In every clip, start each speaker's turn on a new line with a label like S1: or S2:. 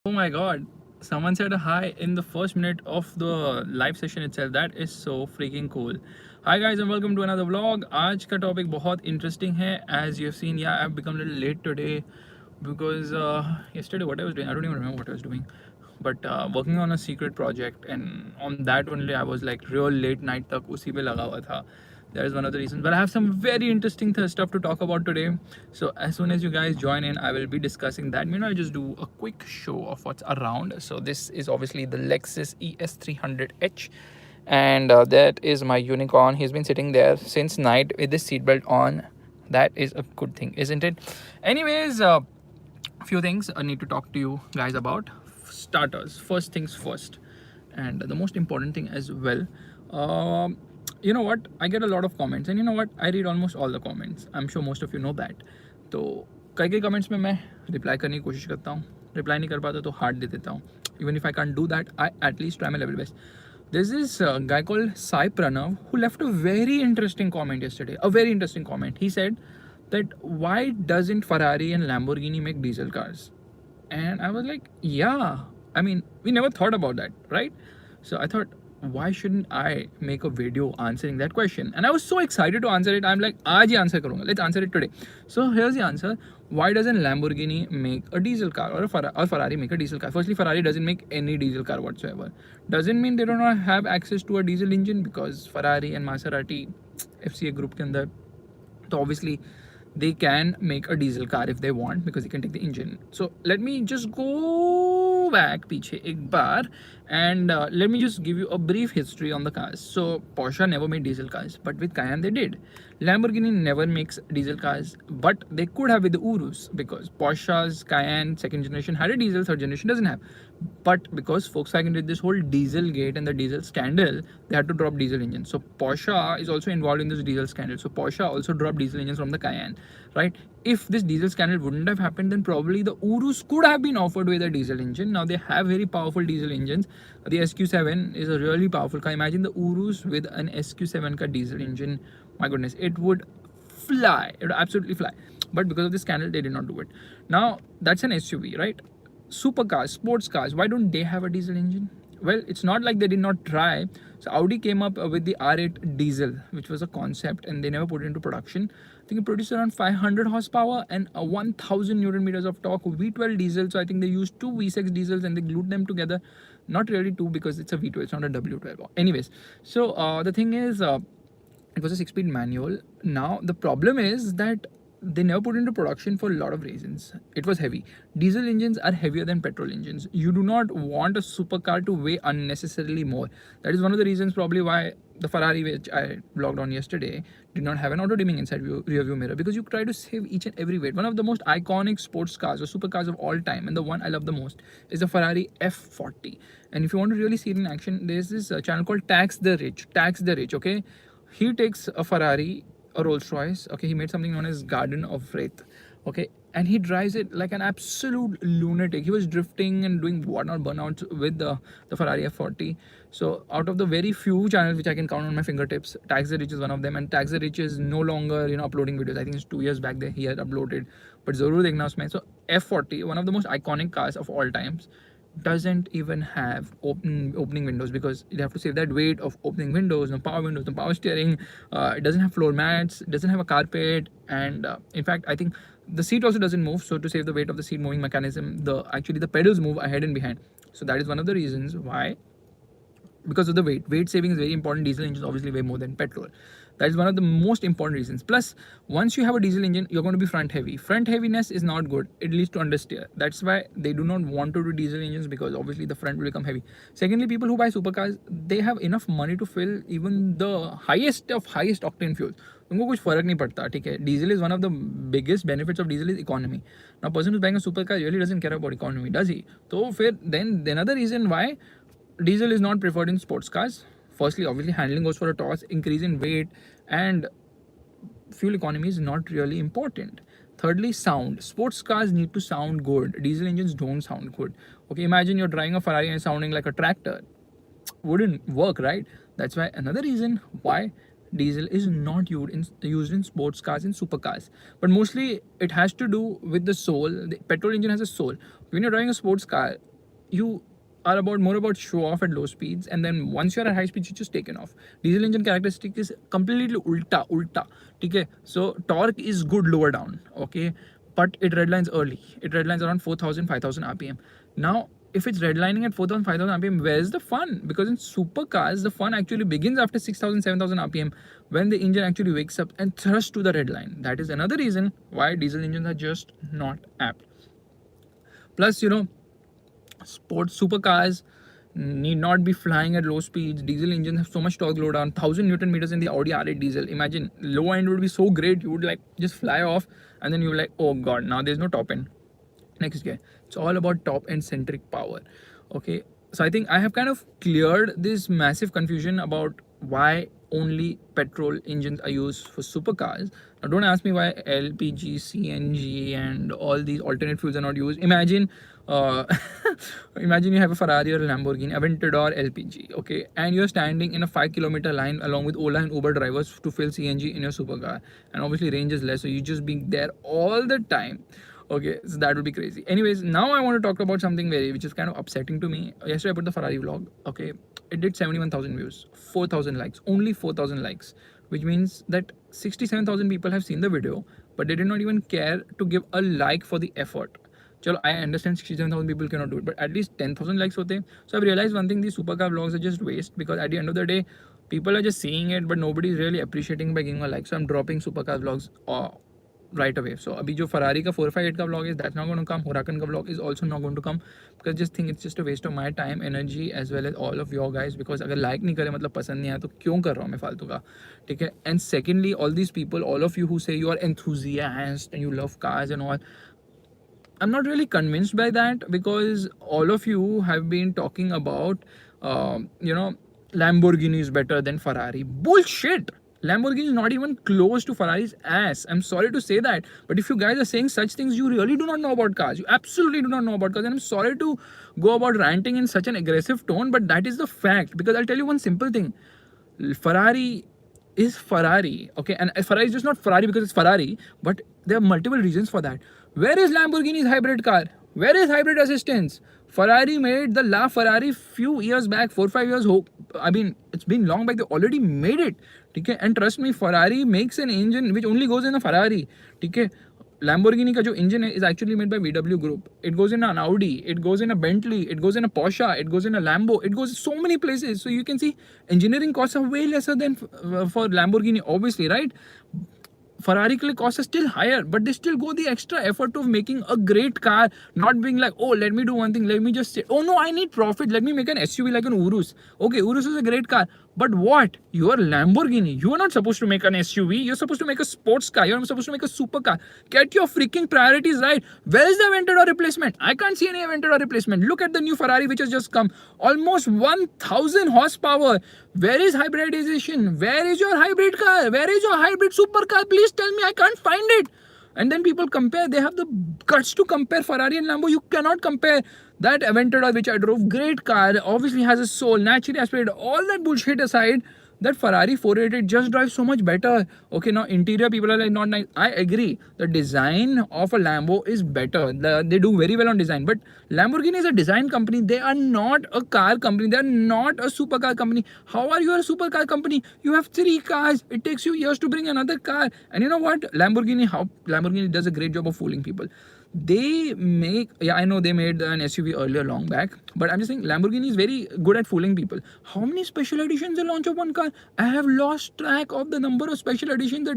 S1: Oh my god, someone said a hi in the first minute of the live session itself. That is so freaking cool. Hi guys and welcome to another vlog. आज का topic बहुत interesting है. As you've seen, yeah, I've become a little late today because yesterday what I was doing, I don't even remember what I was doing. But working on a secret project, and on that only I was like real late night तक उसी पे लगा हुआ था. That is one of the reasons. But I have some very interesting stuff to talk about today. So as soon as you guys join in, I will be discussing that. I'll just do a quick show of what's around. So this is obviously the Lexus ES300H, and that is my unicorn. He's been sitting there since night with his seatbelt on. That is a good thing, isn't it? Anyways, few things I need to talk to you guys about. Starters, first things first, and the most important thing as well. You know what, I get a lot of comments, and you know what, I read almost all the comments. I'm sure most of you know that. तो कई कई comments में मैं reply करने की कोशिश करता हूँ, रिप्लाई नहीं कर पाता तो हार्ट दे देता हूँ. Even if I can't do that, I at least try my level best. There's this guy called Sai Pranav who left a very interesting comment yesterday. A very interesting comment. He said that why doesn't Ferrari and Lamborghini make diesel cars? And I was like, yeah, I mean, we never thought about that, right? So I thought, why shouldn't I make a video answering that question? And I was so excited to answer it. I'm like, aaj hi answer karunga. Let's answer it today. So here's the answer. Why doesn't Lamborghini make a diesel car, or Ferrari make a diesel car? Firstly, Ferrari doesn't make any diesel car whatsoever. Doesn't mean they do not have access to a diesel engine, because Ferrari and Maserati FCA group के अंदर, so obviously they can make a diesel car if they want, because they can take the engine. So let me just go back पीछे एक बार, and let me just give you a brief history on the cars. So Porsche never made diesel cars, but with Cayenne they did. Lamborghini never makes diesel cars, but they could have with the Urus, because Porsche's Cayenne second generation had a diesel, third generation doesn't have. But because Volkswagen did this whole diesel gate and the diesel scandal, they had to drop diesel engines. So Porsche is also involved in this diesel scandal. So Porsche also dropped diesel engines from the Cayenne, right? If this diesel scandal wouldn't have happened, then probably the Urus could have been offered with a diesel engine. Now they have very powerful diesel engines. The SQ7 is a really powerful car. Imagine the Urus with an SQ7 car diesel engine. My goodness, it would fly. It would absolutely fly. But because of this scandal, they did not do it. Now that's an SUV, right? Supercars, sports cars, why don't they have a diesel engine? Well, it's not like they did not try. So Audi came up with the R8 diesel, which was a concept, and they never put it into production. I think it produced around 500 horsepower and 1000 newton meters of torque. V12 diesel. So I think they used two V6 diesels and they glued them together. Not really two, because it's a V12, it's not a W12. Anyways, so the thing is, it was a 6-speed manual. Now the problem is that they never put into production for a lot of reasons. It was heavy. Diesel engines are heavier than petrol engines. You do not want a supercar to weigh unnecessarily more. That is one of the reasons probably why the Ferrari, which I vlogged on yesterday, did not have an auto dimming inside rear view mirror, because you try to save each and every weight. One of the most iconic sports cars or supercars of all time, and the one I love the most, is the Ferrari F40. And if you want to really see it in action, there's this channel called Tax the Rich. Tax the Rich, okay? He takes a Ferrari, a Rolls Royce, okay, he made something known as Garden of Wraith, okay, and he drives it like an absolute lunatic. He was drifting and doing whatnot burnouts with the Ferrari F40. So out of the very few channels which I can count on my fingertips, Tax the Rich is one of them, and Tax the Rich is no longer, uploading videos. I think it's 2 years back there he had uploaded, but zarur dekhna usme. So F40, one of the most iconic cars of all times, doesn't even have opening windows, because you have to save that weight of opening windows, no power steering. It doesn't have floor mats, it doesn't have a carpet, and in fact I think the seat also doesn't move. So to save the weight of the seat moving mechanism, the pedals move ahead and behind. So that is one of the reasons why, because of the weight saving is very important. Diesel engines obviously weigh more than petrol. That is one of the most important reasons. Plus, once you have a diesel engine, you're going to be front heavy. Front heaviness is not good. It leads to understeer. That's why they do not want to do diesel engines, because obviously the front will become heavy. Secondly, people who buy supercars, they have enough money to fill even the highest of highest octane fuels. उनको कुछ फर्क नहीं पड़ता, ठीक है. Diesel is one of the biggest benefits of diesel is economy. Now, a person who's buying a supercar really doesn't care about economy, does he? So, then another reason why diesel is not preferred in sports cars. Firstly, obviously handling goes for a toss, increase in weight, and fuel economy is not really important. Thirdly, sound. Sports cars need to sound good. Diesel engines don't sound good. Okay, imagine you're driving a Ferrari and sounding like a tractor. Wouldn't work, right? That's why another reason why diesel is not used in sports cars and supercars. But mostly it has to do with the soul. The petrol engine has a soul. When you're driving a sports car, you are about more about show off at low speeds, and then once you're at high speeds, you just taken off. Diesel engine characteristic is completely ulta. Okay, so torque is good lower down. Okay, but it redlines early. It redlines around 4,000, 5,000 RPM. Now, if it's redlining at 4,000, 5,000 RPM, where's the fun? Because in supercars, the fun actually begins after 6,000, 7,000 RPM when the engine actually wakes up and thrusts to the red line. That is another reason why diesel engines are just not apt. Plus, sports supercars need not be flying at low speeds. Diesel engines have so much torque load down, 1,000 Newton meters in the Audi R8 diesel. Imagine, low end would be so great, you would like just fly off, and then you're like, oh god, now there's no top end. Next guy, it's all about top end centric power. Okay, so I think I have kind of cleared this massive confusion about why only petrol engines are used for supercars. Now don't ask me why LPG, CNG and all these alternate fuels are not used. Imagine imagine you have a Ferrari or a Lamborghini, Aventador LPG, okay, and you're standing in a 5 kilometer line along with Ola and Uber drivers to fill CNG in your supercar, and obviously range is less, so you just being there all the time. Okay, so that would be crazy. Anyways, now I want to talk about something which is kind of upsetting to me. Yesterday I put the Ferrari vlog. Okay, it did 71,000 views, 4,000 likes, only 4,000 likes, which means that 67,000 people have seen the video, but they did not even care to give a like for the effort. Chalo, I understand 67,000 people cannot do it, but at least 10,000 likes hote. So I've realized one thing: these supercar vlogs are just waste, because at the end of the day, people are just seeing it, but nobody is really appreciating by giving a like. So I'm dropping supercar vlogs right away. So abhi jo Ferrari ka 458 ka vlog is, that's not going to come. Huracan ka vlog is also not going to come, because I just think it's just a waste of my time, energy, as well as all of your guys. Because agar like nahi kare, matlab pasand nahi aaya, to kyun kar raha hu main faltu ka? ठीक है? And secondly, all these people, all of you who say you are enthusiasts and you love cars and all, I'm not really convinced by that, because all of you have been talking about, Lamborghini is better than Ferrari. Bullshit! Lamborghini is not even close to Ferrari's ass. I'm sorry to say that. But if you guys are saying such things, you really do not know about cars. You absolutely do not know about cars. And I'm sorry to go about ranting in such an aggressive tone, but that is the fact. Because I'll tell you one simple thing. Ferrari is Ferrari, okay? And Ferrari is just not Ferrari because it's Ferrari, but there are multiple reasons for that. Where is Lamborghini's hybrid car? Where is hybrid assistance? Ferrari made the LaFerrari few years back, 4-5 years. I mean, it's been long back. They already made it. Okay? And trust me, Ferrari makes an engine which only goes in a Ferrari. Okay? Lamborghini ka jo engine is actually made by VW Group. It goes in an Audi, it goes in a Bentley, it goes in a Porsche, it goes in a Lambo, it goes so many places. So you can see engineering costs are way lesser than for Lamborghini, obviously, right? Ferrari costs are still higher, but they still go the extra effort of making a great car, not being like, oh, let me do one thing, let me just say, oh no, I need profit, let me make an SUV like an Urus. Okay, Urus is a great car, but what? You are Lamborghini. You are not supposed to make an SUV. You're supposed to make a sports car. You're supposed to make a supercar. Get your freaking priorities right. Where is the Aventador replacement? I can't see any Aventador replacement. Look at the new Ferrari which has just come. Almost 1,000 horsepower. Where is hybridization? Where is your hybrid car? Where is your hybrid supercar? Please tell me. I can't find it. And then people compare. They have the guts to compare Ferrari and Lambo. You cannot compare. That Aventador which I drove, great car, obviously has a soul, naturally aspirated. All that bullshit aside, that Ferrari 488 just drives so much better. Okay, now interior people are like not nice. I agree. The design of a Lambo is better. They do very well on design. But Lamborghini is a design company. They are not a car company. They are not a supercar company. How are you a supercar company? You have 3 cars. It takes you years to bring another car. And you know what? Lamborghini does a great job of fooling people. They make, I know they made an SUV earlier long back, but I'm just saying Lamborghini is very good at fooling people. How many special editions they launch of one car? I have lost track of the number of special editions the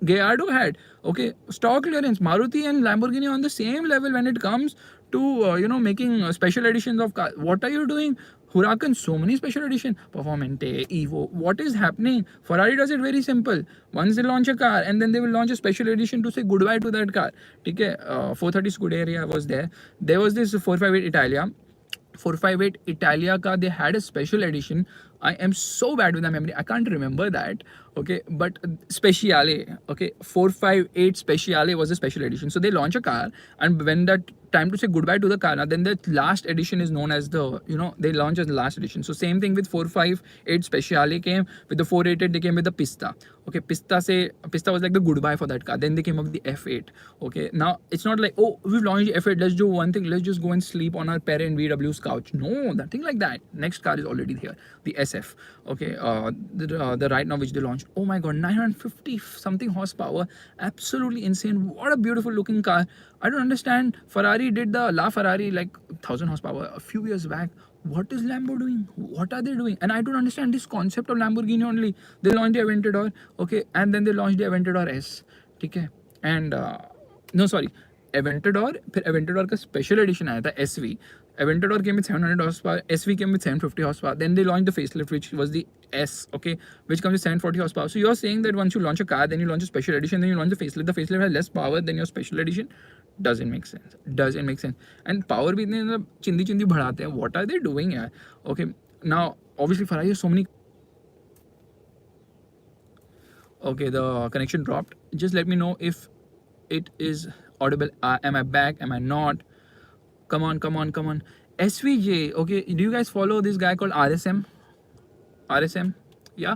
S1: Gallardo had. Okay, stock clearance, Maruti and Lamborghini on the same level when it comes to making special editions of cars. What are you doing? Huracan, so many special edition, Performante, Evo. What is happening? Ferrari does it very simple. Once they launch a car, and then they will launch a special edition to say goodbye to that car. Okay, 430 Scuderia was there. There was this 458 Italia. 458 Italia car, they had a special edition. I am so bad with the memory, I can't remember that. Okay, but Speciale, okay, 458 Speciale was a special edition. So they launch a car, and when that time to say goodbye to the car, then the last edition is known as the, they launch as the last edition. So same thing with 458 Speciale came with the 488, they came with the Pista. Okay, Pista was like the goodbye for that car. Then they came up with the F8. Okay, now it's not like, oh, we've launched the F8, let's do one thing, let's just go and sleep on our parent VW's couch. No, nothing like that. Next car is already here, the SF. Okay, the right now which they launched. Oh my god, 950 something horsepower, absolutely insane. What a beautiful looking car. I don't understand. Ferrari did the La Ferrari like 1000 horsepower a few years back. What is Lambo doing? What are they doing? And I don't understand this concept of Lamborghini only. They launched the Aventador, okay, and then they launched the Aventador S, okay, and no, sorry, Aventador, फिर Aventador का special edition आया था SV. Aventador came with 700 horsepower, SV came with 750 horsepower. Then they launched the facelift, which was the S, okay, which comes with 740 horsepower. So you're saying that once you launch a car, then you launch a special edition, then you launch the facelift. The facelift has less power than your special edition. Doesn't make sense. Doesn't make sense. And power भी इतने मतलब चिंदी चिंदी बढ़ाते हैं. What are they doing यार? Okay, now obviously Ferrari has so many. Okay, the connection dropped. Just let me know if it is audible. Am I back? Am I not? Come on, come on, come on. SVJ. Okay, do you guys follow this guy called RSM? RSM, yeah.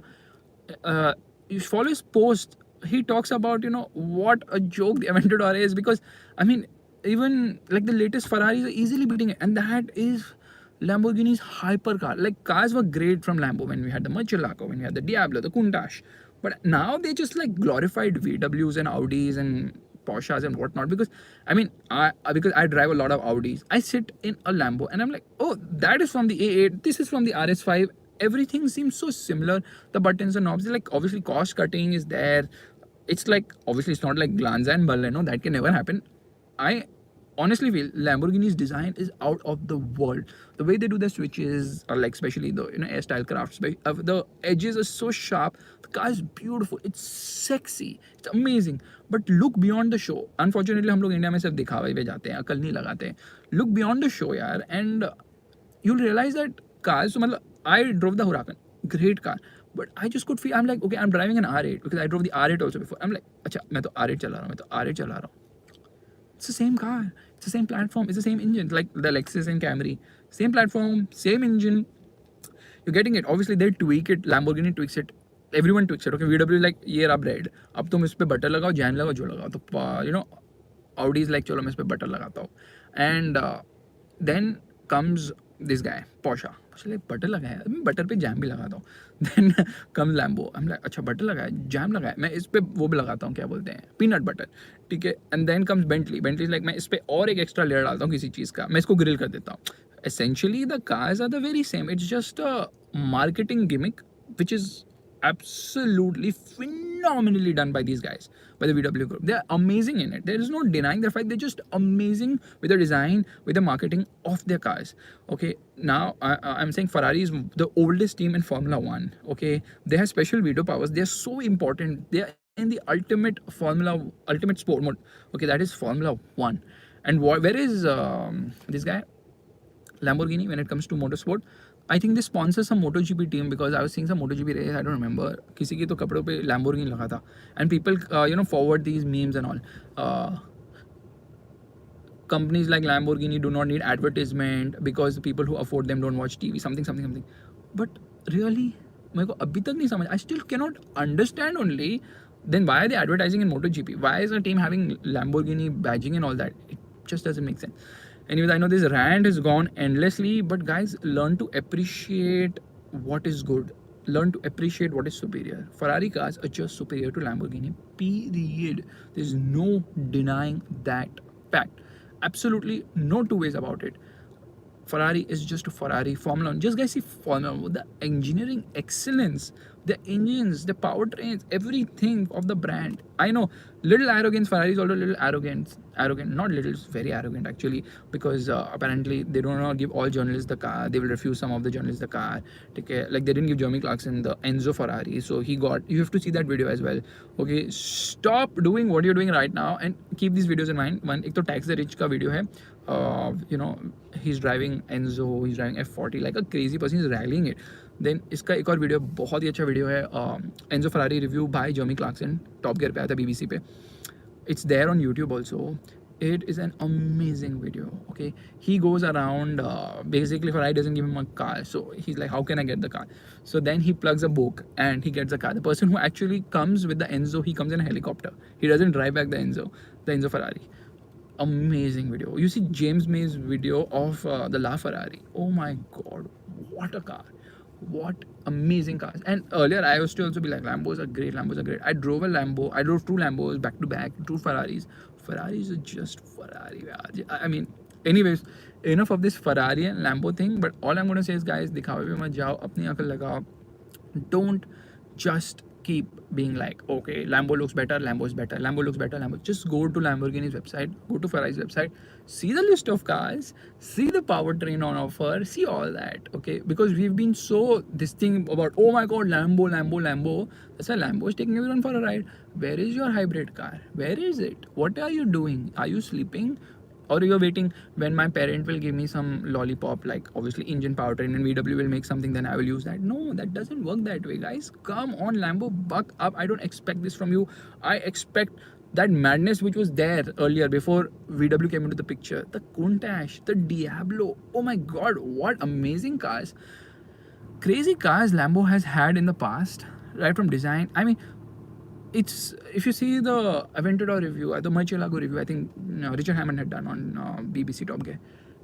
S1: You follow his post. He talks about, you know, what a joke the Aventador is, because I mean, even like the latest Ferraris are easily beating it, and that is Lamborghini's hypercar. Like, cars were great from Lambo when we had the Murcielago, when we had the Diablo, the Countach, but now they just like glorified VWs and Audis and Porsches and whatnot. Because I mean, because I drive a lot of Audis, I sit in a Lambo and I'm like, oh, that is from the A8, this is from the RS5. Everything seems so similar. The buttons and knobs, like obviously cost cutting is there. It's like, obviously it's not like Glanza and Baleno, that can never happen. I honestly feel Lamborghini's design is out of the world. The way they do the switches, or like especially the, you know, air style crafts, the edges are so sharp. The car is beautiful. It's sexy. It's amazing. But look beyond the show. Unfortunately, हम लोग India में सिर्फ दिखावे पे जाते हैं, अकल नहीं लगाते हैं. Look beyond the show, यार, and you'll realize that cars. So, मतलब, I drove the Huracan, great car. But I just could feel, I'm like, okay, I'm driving an R8 because I drove the R8 also before. I'm like, अच्छा, मैं तो R8 चला रहा हूँ, मैं तो R8 चला रहा हूँ. It's the same car, it's the same platform, it's the same engine, like the Lexus and Camry. Same platform, same engine. You're getting it. Obviously, they tweak it. Lamborghini tweaks it. Everyone tweaks it. Okay, VW is like, ये रहा bread. अब तुम इस पे butter लगाओ, जैन लगाओ, जो लगाओ. तो you know, Audi is like, चलो मैं इस पे बटर लगाता हूँ. And then comes this guy, Porsche. Like, butter लगाया, मैं बटर पे जैम भी लगाता हूँ. Then comes Lambo. I'm like, अच्छा बटर लगाया, जैम लगाया, मैं इस पे वो भी लगाता हूँ, क्या बोलते हैं, पीनट बटर, ठीक है. And then comes Bentley. Bentley is like, मैं इस पे और एक एक्स्ट्रा लेयर डालता हूँ किसी चीज़ का, मैं इसको ग्रिल कर देता हूँ. Essentially, the cars are the very same. It's just a marketing gimmick, which is absolutely phenomenally done by these guys, by the VW group. They're amazing in it. There is no denying their fact. They're just amazing with the design, with the marketing of their cars. Okay, now I'm saying Ferrari is the oldest team in Formula One. Okay, they have special veto powers. They're so important. They're in the ultimate sport mode. Okay, that is Formula One. And where is this guy, Lamborghini, when it comes to motorsport? I think they sponsor some MotoGP team, because I was seeing some MotoGP race. I don't remember. किसी की तो कपड़ों पे Lamborghini लगा था. And people, you know, forward these memes and all. Companies like Lamborghini do not need advertisement because the people who afford them don't watch TV. Something. But really, मेरे को अभी तक नहीं समझ. I still cannot understand only. Then why are they advertising in MotoGP? Why is a team having Lamborghini badging and all that? It just doesn't make sense. Anyways, I know this rant has gone endlessly, but guys, learn to appreciate what is good. Learn to appreciate what is superior. Ferrari cars are just superior to Lamborghini, period. There's no denying that fact. Absolutely no two ways about it. Ferrari is just a Ferrari. Formula One, just guys see Formula One, the engineering excellence, the engines, the powertrains, everything of the brand. I know, little arrogance. Ferrari is also a little arrogant. Not little, it's very arrogant actually, because apparently they do not give all journalists the car. They will refuse some of the journalists the car. Okay, like they didn't give Jeremy Clarkson the Enzo Ferrari, so he got. You have to see that video as well. Okay, stop doing what you're doing right now and keep these videos in mind. One, एक तो tax the rich का video है. You know, he's driving Enzo, he's driving F40 like a crazy person. He's rallying it. Then इसका एक और video, बहुत ही अच्छा video है, Enzo Ferrari review bye जर्मी Clarkson, top gear पे आया था BBC पे. It's there on YouTube also. it is an amazing video. Okay, he goes around, basically Ferrari doesn't give him a car, so he's like, how can I get the car? So then he plugs a book and he gets the car. The person who actually comes with the Enzo, he comes in a helicopter. He doesn't drive back the Enzo Ferrari. Amazing video. You see James May's video of the La Ferrari. Oh my god, what a car, what amazing cars. And earlier I used to also be like, Lambos are great, Lambos are great. I drove a Lambo, I drove two Lambos back to back, two Ferraris. Ferraris are just Ferrari, I mean, anyways, enough of this Ferrari and Lambo thing. But all I'm going to say is, guys, दिखावे पे मत जाओ, अपनी अकल लगाओ. Don't just keep being like, okay, Lambo looks better, Lambo is better, Lambo looks better, Lambo. Just go to Lamborghini's website, go to Ferrari's website, see the list of cars, see the powertrain on offer, see all that, okay? Because we've been so this thing about, oh my god, Lambo, Lambo, Lambo. That's why Lambo is taking everyone for a ride. Where is your hybrid car? Where is it? What are you doing? Are you sleeping? Or you're waiting when my parent will give me some lollipop, like obviously engine powertrain, and VW will make something, then I will use that. No, that doesn't work that way, guys. Come on, Lambo, buck up. I don't expect this from you. I expect that madness which was there earlier before VW came into the picture. The Countach, the Diablo. Oh my god, what amazing cars. Crazy cars Lambo has had in the past, right from design. I mean, it's, if you see the Aventador review, the Murcielago review, I think Richard Hammond had done on BBC Top Gear.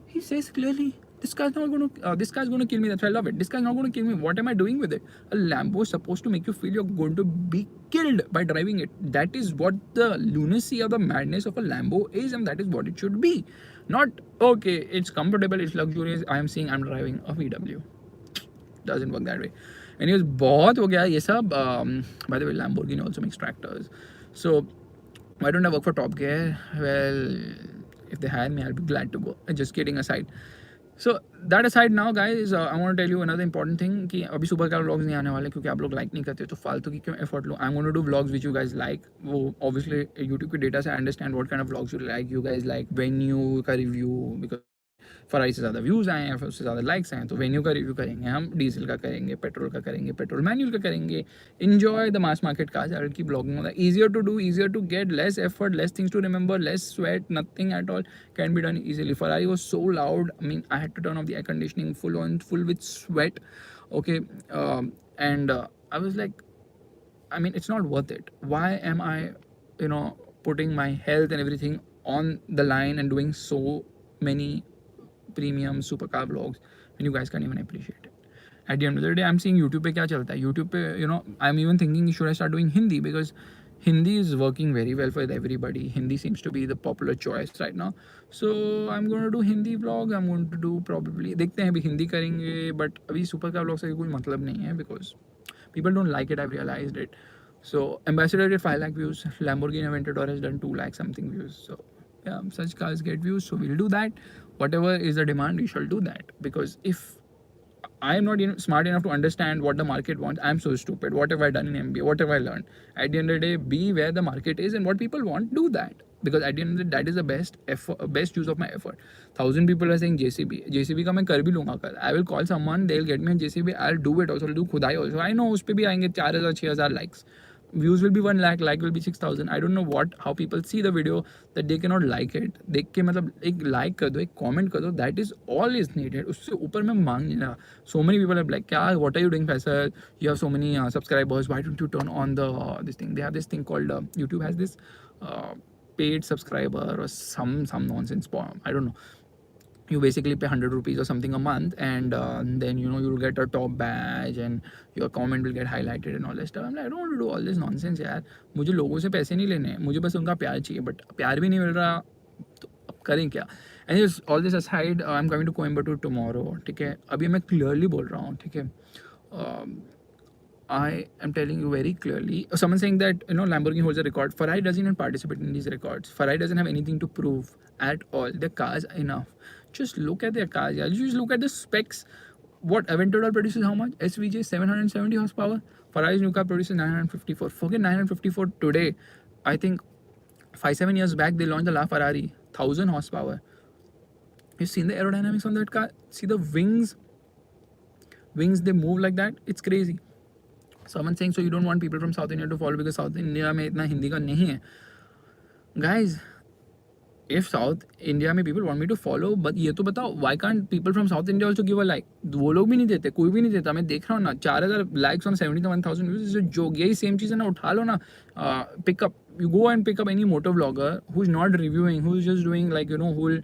S1: He says clearly, this car's not going to, this car's going to kill me. That's why I love it. This car's not going to kill me. What am I doing with it? A Lambo is supposed to make you feel you're going to be killed by driving it. That is what the lunacy or the madness of a Lambo is, and that is what it should be. Not, okay, it's comfortable, it's luxurious, I'm driving a VW. Doesn't work that way. Anyways, बहुत हो गया ये सब. By the way, Lamborghini also makes tractors. So why don't I work for Top Gear? Well, if they hire me, I'll be glad to go. Just kidding aside. So that aside now, guys, I want to tell you another important thing कि अभी super car vlogs नहीं आने वाले क्योंकि आप लोग like नहीं करते, तो फालतू की क्यों effort low. I'm going to do vlogs which you guys like. वो obviously YouTube के data से I understand what kind of vlogs you like. You guys like venue का review because फरारी से ज़्यादा व्यूज़ आए हैं, फिर उससे ज़्यादा लाइक्स आए हैं, तो वेन्यू का रिव्यू करेंगे हम, डीजल का करेंगे, पेट्रोल का करेंगे, पेट्रोल मैनुअल का करेंगे. Enjoy the mass market cars. I will keep blogging on that. Easier to do, easier to get, less effort, less things to remember, less sweat, nothing at all can be done easily. Ferrari was so loud. I mean, I had to turn off the air conditioning, full with sweat. Okay, and I was like, I mean, it's not worth it. Why am I, putting my health and everything on the line and doing so many premium supercar vlogs when you guys can't even appreciate it? At the end of the day, I'm seeing YouTube पे क्या चलता है. YouTube पे, I'm even thinking should I start doing Hindi, because Hindi is working very well for everybody. Hindi seems to be the popular choice right now. So I'm going to do Hindi vlogs. I'm going to do probably, देखते हैं अभी हिंदी करेंगे, but अभी supercar vlogs का कोई मतलब नहीं है because people don't like it. I've realized it. So Ambassador did 5 lakh views. Lamborghini Aventador has done 2 lakh something views. So yeah, such cars get views, so we'll do that. Whatever is the demand, we shall do that. Because if I am not smart enough to understand what the market wants, I'm so stupid. What have I done in MBA? What have I learned? At the end of the day, be where the market is and what people want, do that. Because at the end of the day, that is the best use of my effort. 1,000 people are saying JCB. JCB का मैं कर भी लूँगा कल. I will call someone, they'll get me a JCB. I'll do it also. I'll do खुदाई also. I know उस पे भी आएंगे 4,000 6,000 likes. Views will be 1 lakh, like will be 6,000. I don't know how people see the video that they cannot like it. देख के मतलब एक like कर दो, एक comment कर दो. That is all is needed. उससे ऊपर मैं मांग नहीं रहा. So many people are like, क्या, what are you doing, Faisal? You have so many subscribers. Why don't you turn on this thing? They have this thing called YouTube has this paid subscriber or some nonsense form. I don't know. You basically pay 100 rupees or something a month, and then you'll get a top badge and your comment will get highlighted and all that stuff. I'm like, I don't want to do all this nonsense यार. मुझे लोगों से पैसे नहीं लेने, मुझे बस उनका प्यार चाहिए, but प्यार भी नहीं मिल रहा, तो अब करें क्या? Anyways, all this aside, I'm coming to Coimbatore tomorrow. ठीक है, अभी मैं clearly बोल रहा हूँ, ठीक है. I am telling you very clearly. Someone saying that Lamborghini holds a record. Ferrari doesn't even participate in these records. Ferrari doesn't have anything to prove at all. Their cars are enough. Just look at their cars. Yeah. Just look at the specs. What Aventador produces how much? SVJ 770 horsepower. Ferrari's new car produces 954. Forget 954 today. I think 5-7 years back they launched the La Ferrari 1000 horsepower. You've seen the aerodynamics on that car. See the wings. Wings, they move like that. It's crazy. Someone saying, so you don't want people from South India to follow because South India में इतना हिंदी का नहीं है. Guys, if South India में people want me to follow, but ये तो बताओ, why can't people from South India also give a like? वो लोग भी नहीं देते, कोई भी नहीं देता. मैं देख रहा हूँ ना, 4,000 likes on 71,000 views is a joke. यही सेम चीज़ है ना, उठा लो ना. Pick up, you go and pick up any motor vlogger who's not reviewing, who's just doing like, you know, who'll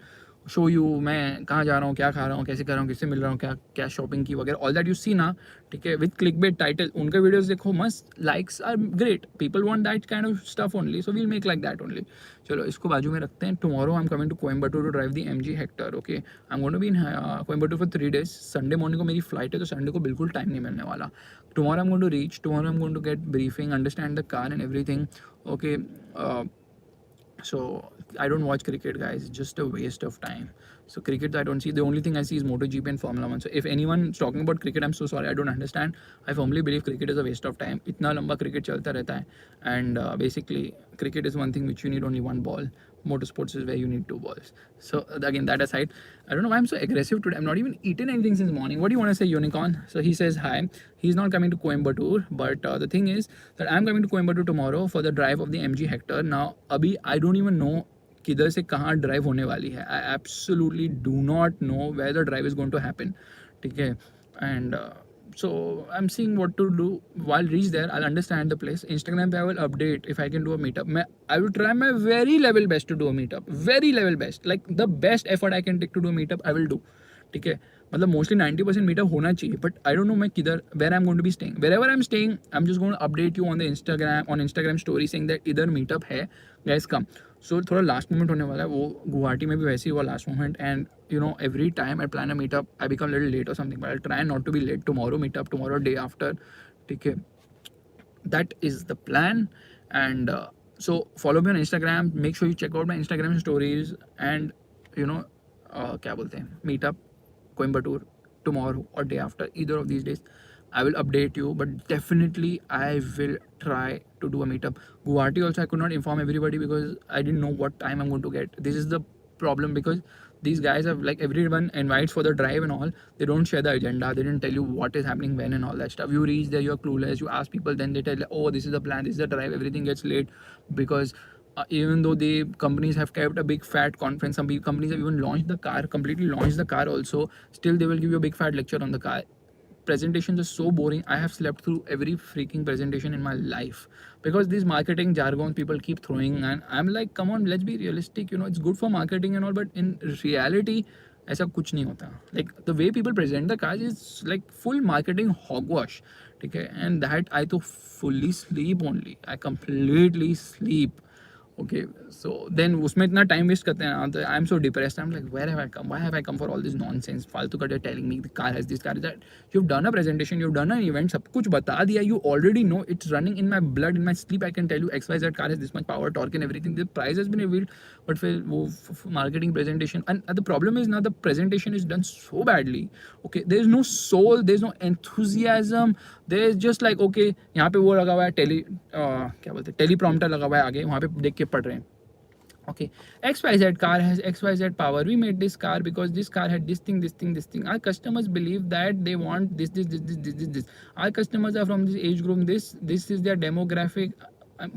S1: show you मैं कहाँ जा रहा हूँ, क्या खा रहा हूँ, कैसे कर रहा हूँ, किससे मिल रहा हूँ, क्या क्या शॉपिंग की वगैरह, ऑल दैट यू सी ना, ठीक है, विद क्लिक बेट टाइटल. उनके वीडियोस देखो, मस्त, likes are great, people want that kind of stuff only, so we'll make like that only. चलो इसको बाजू में रखते हैं. Tomorrow I am coming to Coimbatore to drive the MG Hector. Okay, I am going to be in Coimbatore for 3 days. Sunday morning को मेरी flight है, तो संडे को बिल्कुल टाइम नहीं मिलने वाला. Tomorrow I am going to reach, tomorrow I am going to get briefing, understand the car and everything. Okay, so I don't watch cricket, guys. It's just a waste of time. So cricket I don't see. The only thing I see is MotoGP and Formula 1. So if anyone is talking about cricket, I'm so sorry, I don't understand. I firmly believe cricket is a waste of time. इतना लंबा cricket चलता रहता है. And basically cricket is one thing which you need only one ball. Motorsports is where you need 2 balls. So again, that aside, I don't know why I'm so aggressive today. I'm not even eaten anything since morning. What do you want to say, Unicorn? So he says hi. He's not coming to Coimbatore, but the thing is that I'm coming to Coimbatore tomorrow for the drive of the MG Hector. Now अभी I don't even know किधर से कहाँ drive होने वाली है. I absolutely do not know where the drive is going to happen. ठीक है, and so I'm seeing what to do. While reach there, I'll understand the place. Instagram पे I will update if I can do a meetup. I will try my very level best to do a meetup. Very level best. Like the best effort I can take to do a meetup, I will do. ठीक है, मतलब mostly 90% meetup होना चाहिए. But I don't know मैं किधर, where I am going to be staying. Wherever I am staying, I am just going to update you on the Instagram story saying that इधर meetup है, guys come. So थोड़ा last moment होने वाला है. वो गुवाहाटी में भी वैसे ही हुआ last moment. And you know every time I plan a meetup I become little late और something, but I try not to be late. Tomorrow meetup, tomorrow day after, ठीक है, that is the plan. And so follow me on Instagram, make sure you check out my Instagram stories, and you know क्या बोलते हैं, meetup Coimbatore tomorrow or day after, either of these days I will update you. But definitely I will try to do a meetup. Guwahati also I could not inform everybody because I didn't know what time I'm going to get. This is the problem, because these guys have, like, everyone invites for the drive and all, they don't share the agenda, they didn't tell you what is happening when and all that stuff. You reach there, you're clueless, you ask people, then they tell, oh, this is the plan, this is the drive, everything gets late. Because even though the companies have kept a big fat conference, some companies have even launched the car, completely launched the car also, still they will give you a big fat lecture on the car. Presentations are so boring. I have slept through every freaking presentation in my life because these marketing jargons people keep throwing, and I'm like, come on, let's be realistic. You know, it's good for marketing and all, but in reality ऐसा कुछ नहीं होता. Like the way people present the cars is like full marketing hogwash. ठीक है, and that I तो fully sleep only. I completely sleep. Okay, so then उसमें इतना time waste करते हैं ना, I am so depressed. I am like, where have I come, why have I come for all this nonsense, फालतू का telling me the car has this, car that. You have done a presentation, you have done an event, सब कुछ बता दिया. You already know, it's running in my blood, in my sleep. I can tell you XYZ car has this much power, torque and everything. The price has been revealed, but फिर वो marketing presentation, and the problem is ना, the presentation is done so badly. Okay, there is no soul, there is no enthusiasm, there is just like, okay, यहाँ पे वो लगा हुआ है, क्या बोलते हैं, टेलीप्रॉम्प्टर लगा हुआ है आगे, वहाँ पे देख के पढ़ रहे हैं. Okay, XYZ car has XYZ power. We made this car because this car had this thing, this thing, this thing. Our customers believe that they want this. Our customers are from this age group. This is their demographic.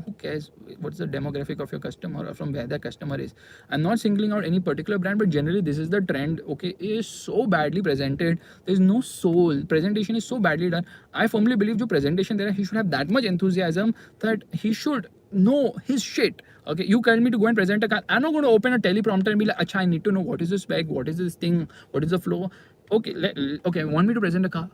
S1: Who cares what's the demographic of your customer or from where the customer is? I'm not singling out any particular brand, but generally this is the trend. Okay, it is so badly presented. There's no soul. Presentation is so badly done. I firmly believe the presentation there, he should have that much enthusiasm that he should know his shit. Okay, you tell me to go and present a car. I'm not going to open a teleprompter and be like, acha, I need to know what is the spec, what is this thing, what is the flow. Okay, okay, want me to present a car?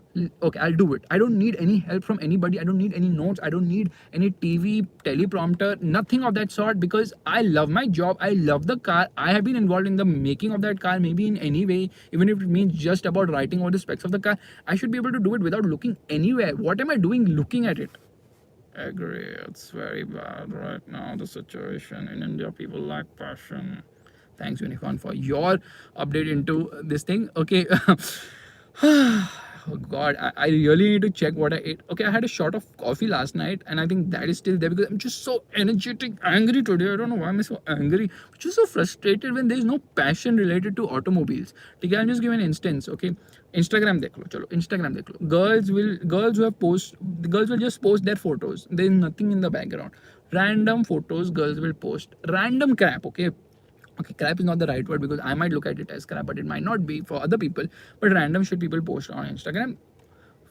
S1: Okay, I'll do it. I don't need any help from anybody. I don't need any notes. I don't need any TV, teleprompter, nothing of that sort, because I love my job. I love the car. I have been involved in the making of that car, maybe in any way, even if it means just about writing all the specs of the car. I should be able to do it without looking anywhere. What am I doing looking at it? Agree, it's very bad right now, the situation in India. People lack passion. Thanks, Unicorn, for your update into this thing. Okay. Oh god, I really need to check what I ate. Okay, I had a shot of coffee last night, and I think that is still there because I'm just so energetic, angry today. I don't know why I'm so angry. I'm just so frustrated when there is no passion related to automobiles. Okay, I'll just give an instance. Okay, Instagram देख लो, चलो Instagram देख लो. Girls will just post their photos. There is nothing in the background. Random photos girls will post. Random crap. Okay, Okay, crap is not the right word because I might look at it as crap, but it might not be for other people. But random shit people post on Instagram,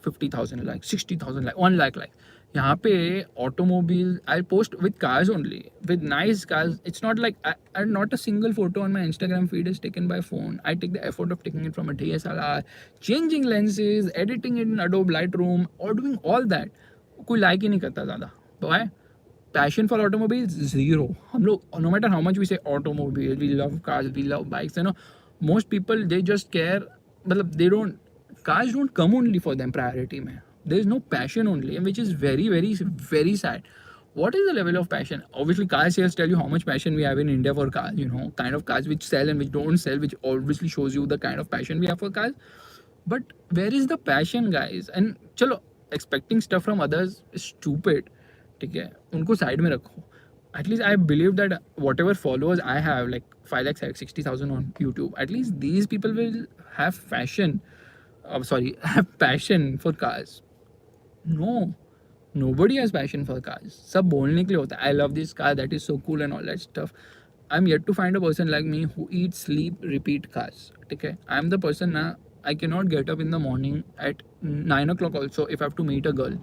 S1: 50,000 likes, 60,000 likes, 1 lakh likes. यहाँ पे automobile, I post with cars only, with nice cars. It's not like not a single photo on my Instagram feed is taken by phone. I take the effort of taking it from a DSLR, changing lenses, editing it in Adobe Lightroom, or doing all that. कोई like ही नहीं करता ज़्यादा. Why? Passion for automobiles, zero. हम लोग, no matter how much we say automobile, we love cars, we love bikes, most people, they just care, मतलब they don't, cars don't come only for them priority में. There is no passion only, which is very, very, very sad. What is the level of passion? Obviously, car sales tell you how much passion we have in India for cars, kind of cars which sell and which don't sell, which obviously shows you the kind of passion we have for cars. But where is the passion, guys? And chalo, expecting stuff from others is stupid. ठीक है, उनको side में रखो. At least I believe that whatever followers I have, like 5 lakh 60,000 on YouTube, at least these people will have fashion. Have passion for cars. No, nobody has passion for cars. सब बोलने के लिए होता है. I love this car, that is so cool and all that stuff. I'm yet to find a person like me who eats, sleep, repeat cars. Okay, I'm the person now. I cannot get up in the morning at 9 o'clock also if I have to meet a girl.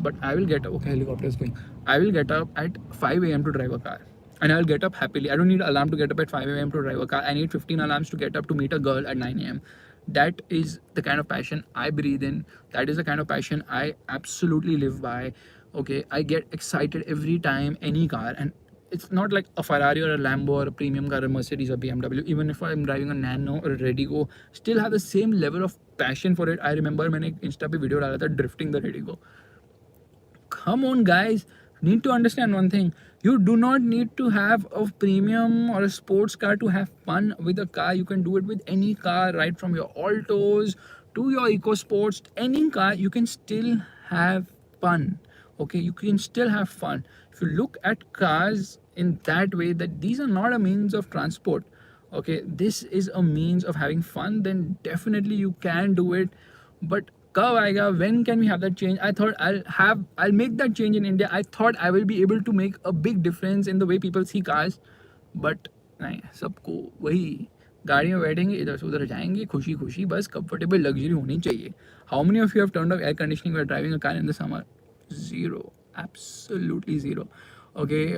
S1: But I will get up. Okay, helicopter is going. I will get up at 5 a.m. to drive a car. And I will get up happily. I don't need an alarm to get up at 5 a.m. to drive a car. I need 15 alarms to get up to meet a girl at 9 a.m. That is the kind of passion I breathe in. That is the kind of passion I absolutely live by. Okay, I get excited every time any car, and it's not like a Ferrari or a Lambo or a premium car, a Mercedes or BMW. Even if I'm driving a Nano or a Redigo, still have the same level of passion for it. I remember मैंने Insta पे video डाला था drifting the Redigo. Come on, guys, need to understand one thing. You do not need to have a premium or a sports car to have fun with a car. You can do it with any car, right from your Altos to your EcoSports. Any car, you can still have fun. Okay, you can still have fun. If you look at cars in that way, that these are not a means of transport, okay, this is a means of having fun, then definitely you can do it. But कब आएगा, when can we have that change? I thought I'll make that change in India. I thought I will be able to make a big difference in the way people see cars. But नहीं, सबको वही गाड़ी में बैठेंगे, इधर से उधर जाएंगे, खुशी खुशी, बस कंफर्टेबल लग्जरी होनी चाहिए. How many of you have turned off air conditioning while driving a car in the summer? Zero. Absolutely zero. Okay.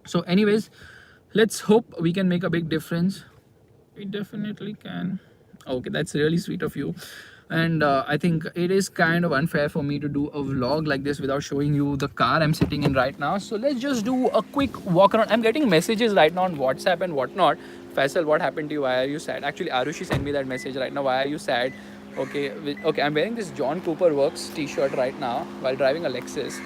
S1: So anyways, let's hope we can make a big difference. We definitely can. Okay, that's really sweet of you. And I think it is kind of unfair for me to do a vlog like this without showing you the car I'm sitting in right now. So let's just do a quick walk around. I'm getting messages right now on WhatsApp and whatnot. Faisal, what happened to you? Why are you sad? Actually, Arushi sent me that message right now. Why are you sad? Okay, okay, I'm wearing this John Cooper Works t-shirt right now while driving a Lexus.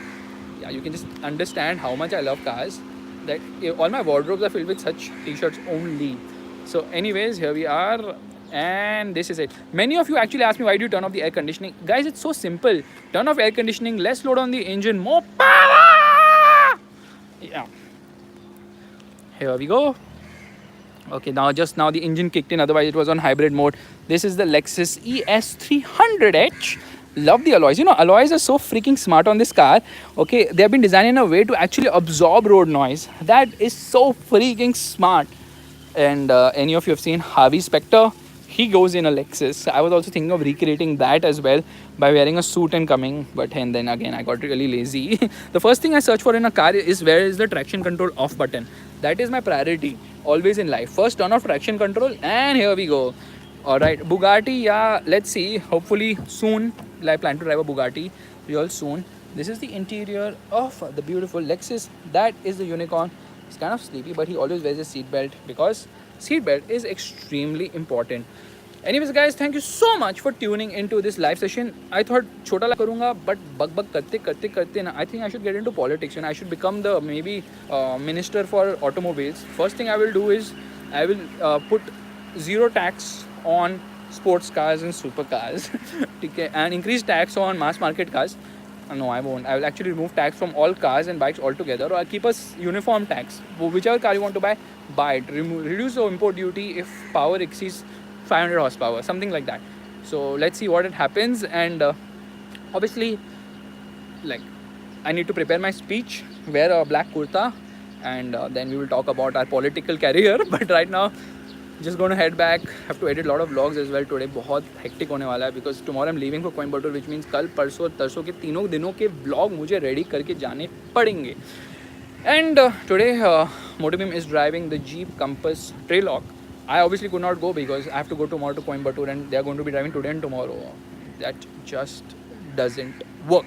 S1: Yeah, you can just understand how much I love cars. That all my wardrobes are filled with such t-shirts only. So anyways, here we are. And this is it. Many of you actually ask me, why do you turn off the air conditioning? Guys, it's so simple. Turn off air conditioning, less load on the engine, more power. Yeah, here we go. Okay, now the engine kicked in, otherwise it was on hybrid mode. This is the Lexus ES300H. Love the alloys. Alloys are so freaking smart on this car. Okay, they have been designed in a way to actually absorb road noise. That is so freaking smart. And any of you have seen Harvey Specter? He goes in a Lexus. I was also thinking of recreating that as well by wearing a suit and coming. But and then again, I got really lazy. The first thing I search for in a car is, where is the traction control off button? That is my priority always in life. First, turn off traction control, and here we go. All right, Bugatti. Yeah, let's see. Hopefully soon. I plan to drive a Bugatti real soon. This is the interior of the beautiful Lexus. That is the unicorn. He's kind of sleepy, but he always wears a seatbelt because seatbelt is extremely important. Anyways, guys, thank you so much for tuning into this live session. I thought छोटा ला करूँगा, but बक करते ना, I think I should get into politics and I should become the maybe minister for automobiles. First thing I will do is I will put zero tax on sports cars and supercars, okay, and increase tax on mass market cars. No, I won't. I will actually remove tax from all cars and bikes altogether, or I'll keep a uniform tax. Whichever car you want to buy it. Reduce the import duty if power exceeds 500 horsepower, something like that. So let's see what it happens. And obviously, like, I need to prepare my speech, wear a black kurta, and then we will talk about our political career. But right now, just going to head back. Have to edit a lot of vlogs as well today. बहुत hectic होने वाला है because tomorrow I'm leaving for Coimbatore, which means कल परसों तरसों के तीनों दिनों के vlog मुझे ready करके जाने पड़ेंगे. And today, Motorbeam is driving the Jeep Compass Trailock. I obviously could not go because I have to go tomorrow to Coimbatore, and they are going to be driving today and tomorrow. That just doesn't work.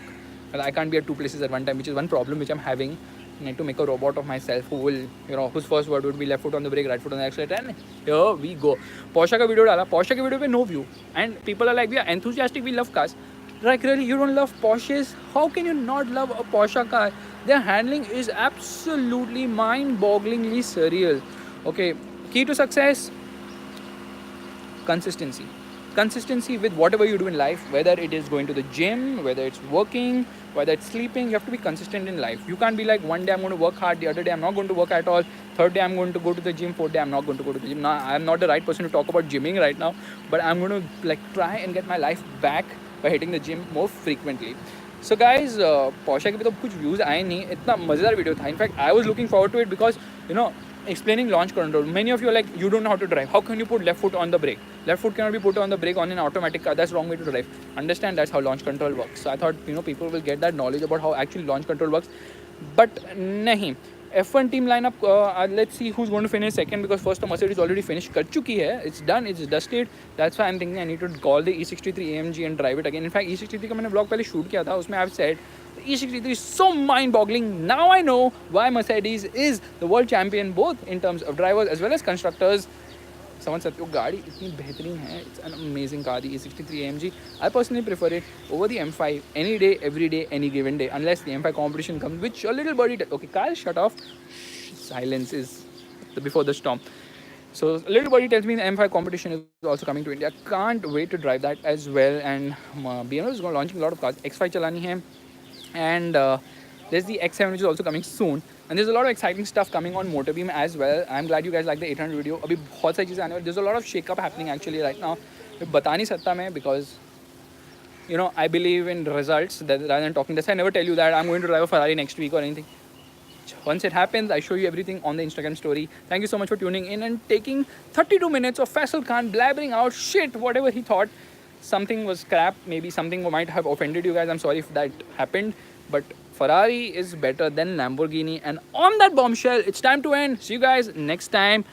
S1: And I can't be at two places at one time, which is one problem which I'm having. I need to make a robot of myself who will, whose first word would be left foot on the brake, right foot on the accelerator, and here we go. Porsche का video डाला. Porsche के video पे no view, and people are like, we are enthusiastic, we love cars. Like, really, you don't love Porsches? How can you not love a Porsche car? Their handling is absolutely mind-bogglingly surreal. Okay, key to success: consistency. Consistency with whatever you do in life, whether it is going to the gym, whether it's working, whether it's sleeping. You have to be consistent in life. You can't be like, one day I'm going to work hard, the other day I'm not going to work at all, third day I'm going to go to the gym, fourth day I'm not going to go to the gym. Now, I'm not the right person to talk about gymming right now, but I'm going to try and get my life back by hitting the gym more frequently. So guys, Porsche के भी तो कुछ views आए नहीं. इतना मज़ेदार video था. In fact, I was looking forward to it because, explaining launch control. Many of you are like, you don't know how to drive. How can you put left foot on the brake? Left foot cannot be put on the brake on an automatic car. That's the wrong way to drive. Understand, that's how launch control works. So I thought, people will get that knowledge about how actually launch control works. But nahi. F1 team lineup, let's see who's going to finish second, because first the Mercedes already finished. Kar chuki hai. It's done. It's dusted. That's why I'm thinking I need to call the E63 AMG and drive it again. In fact, E63 का मैंने vlog पहले shoot किया था. उसमें I've said the E63 is so mind-boggling. Now I know why Mercedes is the world champion, both in terms of drivers as well as constructors. Someone said, "Oh, गाड़ी इतनी बेहतरीन है." It's an amazing car, the E63 AMG. I personally prefer it over the M5 any day, every day, any given day, unless the M5 competition comes, which a little birdie. Okay, Kyle, shut off. Silence is before the storm. So a little birdie tells me the M5 competition is also coming to India. Can't wait to drive that as well. And BMW is going to launching a lot of cars. X5 चलानी है, and there's the X7 which is also coming soon. And there's a lot of exciting stuff coming on Motorbeam as well. I'm glad you guys like the 800 video. अभी बहुत सारी चीज़ें आने वाली. There's a lot of shake up happening actually right now. बता नहीं सकता मैं because I believe in results rather than talking. That's why I never tell you that I'm going to drive a Ferrari next week or anything. Once it happens, I show you everything on the Instagram story. Thank you so much for tuning in and taking 32 minutes of Faisal Khan blabbering out shit, whatever he thought. Something was crap. Maybe something might have offended you guys. I'm sorry if that happened. But Ferrari is better than Lamborghini. And on that bombshell, it's time to end. See you guys next time.